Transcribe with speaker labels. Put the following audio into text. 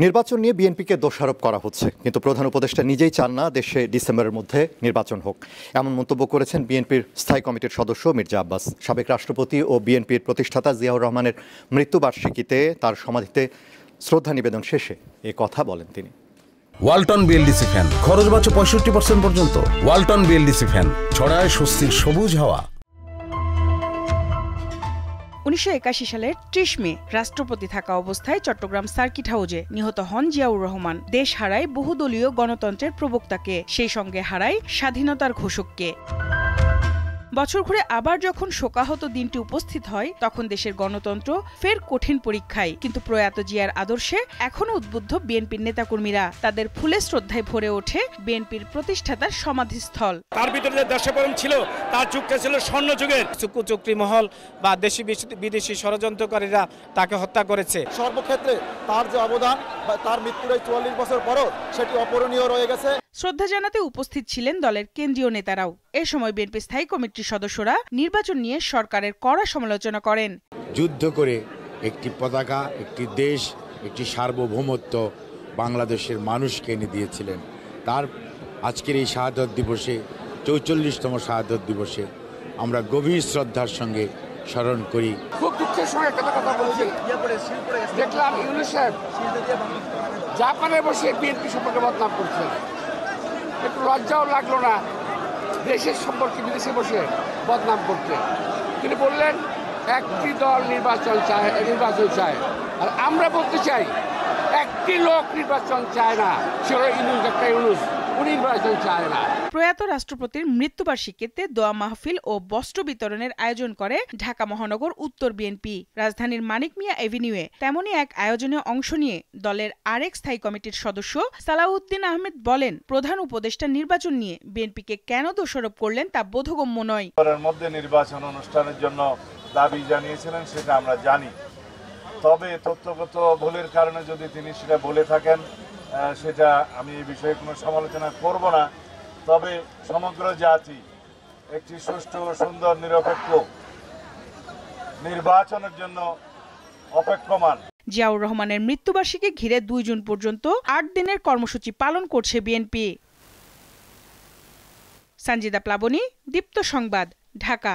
Speaker 1: নির্বাচন নিয়ে বিএনপিকে দোষারোপ করা হচ্ছে, কিন্তু প্রধান উপদেষ্টা নিজেই চান না দেশে ডিসেম্বরের মধ্যে নির্বাচন হোক। এমন মন্তব্য করেছেন বিএনপির স্থায়ী কমিটির সদস্য মির্জা আব্বাস। সাবেক রাষ্ট্রপতি ও বিএনপির প্রতিষ্ঠাতা জিয়াউর রহমানের মৃত্যুবার্ষিকীতে তার সমাধিতে শ্রদ্ধা নিবেদন শেষে এ কথা বলেন তিনি।
Speaker 2: ওয়ালটন বিএলডিসি ফ্যান খরচ বাঁচে 65% পর্যন্ত। ওয়ালটন বিএলডিসি ফ্যান ছড়ায় স্বস্তির সবুজ হাওয়া।
Speaker 3: 1981 সালের 30 মে রাষ্ট্রপতি থাকা অবস্থায় চট্টগ্রাম সার্কিট হাউজে নিহত হন জিয়াউর রহমান। দেশ হারায় বহুদলীয় গণতন্ত্রের প্রবক্তাকে, সেই সঙ্গে হারায় স্বাধীনতার ঘোষককে। বছর ঘুরে আবার যখন শোকাহত দিনটি উপস্থিত হয়, তখন দেশের গণতন্ত্র ফের কঠিন পরীক্ষায়। কিন্তু প্রয়াত জিয়ার আদর্শে এখনো উদ্বুদ্ধ বিএনপির নেতাকর্মীরা। তাদের ফুলে শ্রদ্ধায় ভরে ওঠে বিএনপির প্রতিষ্ঠাতার সমাধিস্থল।
Speaker 4: তার ভিতরে যে দেশপ্রেম ছিল, তার যুগটা ছিল স্বর্ণযুগের। চুক্তি মহল বা দেশি বিদেশি ষড়যন্ত্রকারীরা তাকে হত্যা করেছে।
Speaker 5: সর্বক্ষেত্রে তার যে অবদান, তার মৃত্যুর 44 বছর পরও সেটি অপূরণীয় রয়ে গেছে।
Speaker 3: শ্রদ্ধা জানাতে উপস্থিত ছিলেন দলের কেন্দ্রীয় নেতারাও। এ সময় বিএনপি স্থায়ী কমিটির সদস্যরা নির্বাচন নিয়ে সরকারের কড়া সমালোচনা করেন।
Speaker 6: যুদ্ধ করে একটি পতাকা, একটি দেশ, একটি সার্বভৌমত্ব বাংলাদেশের মানুষকে এনে দিয়েছিলেন। তার আজকের এই শাহাদত দিবসে, 44তম শাহাদত দিবসে আমরা গভীর শ্রদ্ধার সঙ্গে স্মরণ করি।
Speaker 7: খুব দুঃখের সঙ্গে একটা কথা বলছি, দেখলাম ইউনূস সাহেব জাপানে বসে বিএনপি সম্পর্কে বদনাম করছেন। একটু লজ্জাও লাগলো না দেশের সম্পর্কে বিদেশে বসে বদনাম করতে? তিনি বললেন একটি দল নির্বাচন চায়, আর আমরা বলতে চাই একটি লোক নির্বাচন চায় না, সে হলো ইউনূস, একটা ইউনূস, উনি নির্বাচন চায় না।
Speaker 3: প্রয়াত রাষ্ট্রপতির মৃত্যুবার্ষিকীতে দোয়া মাহফিল ও বস্ত্র বিতরণের আয়োজন করে ঢাকা মহানগর উত্তর বিএনপি। রাজধানীর মানিক মিয়া এভিনিউয়ে তেমনই এক আয়োজনে অংশ নিয়ে দলের আরেক স্থায়ী কমিটির সদস্য সালাউদ্দিন আহমেদ বলেন, প্রধান উপদেষ্টা নির্বাচন নিয়ে বিএনপিকে কেন দোষারোপ করলেন তা বোধগম্য নয়।
Speaker 8: মধ্যে নির্বাচন অনুষ্ঠানের জন্য দাবি জানিয়েছিলেন, সেটা আমরা জানি। তবে তথ্যগত ভুলের কারণে যদি তিনি সেটা বলে থাকেন, সেটা আমি এই বিষয়ে কোনো সমালোচনা করব না। তবে সমগ্র জাতি একটি সুষ্ঠু, সুন্দর, নিরপেক্ষ নির্বাচনের জন্য অপেক্ষমান।
Speaker 3: জিয়াউর রহমানের মৃত্যুবার্ষিকী ঘিরে 2 জুন পর্যন্ত 8 দিনের কর্মসূচি পালন করছে বিএনপি। সঞ্জিদা প্লাবনী, দীপ্ত সংবাদ, ঢাকা।